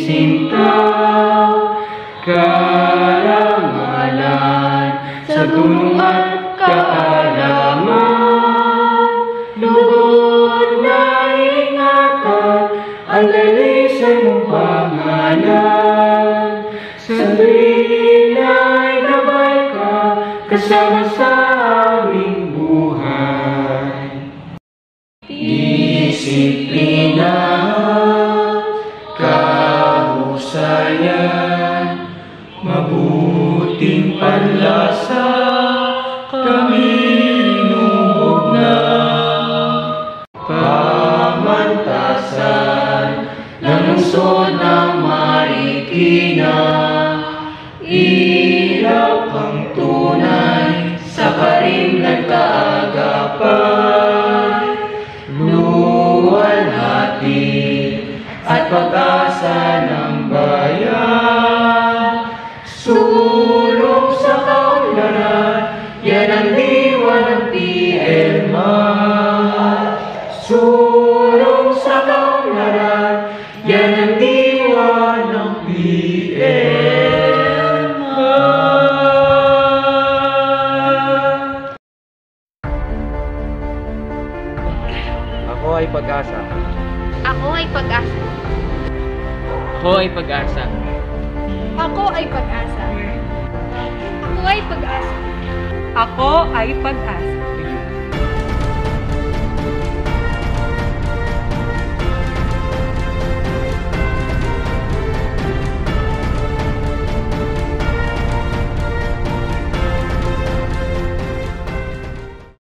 sinta, karangalan sa tunong at kaalaman. Lugod na ingatan ang lalisay mong pangalan. Sa tuwing ay gabay ka kasama sa aming buhay. Disiplina, kahusayan, mabuting panlasa, kami inuhog na. Pamantasan ng lungsod ng Marikina, ilaw kang tunay sa karimlan kaagapan. Luwalhati at pag-asa ng bayan, sulong sa kaunlaran, yan ang diwa ng PLMA. Sulong sa kaunlaran, yan ang diwa ng PLMA. Ako ay pag-asa. Ako ay pag-asa. Ako ay pag-asa. Ako ay pag-asa. Ako ay pag-asa. Ako ay pag-asa.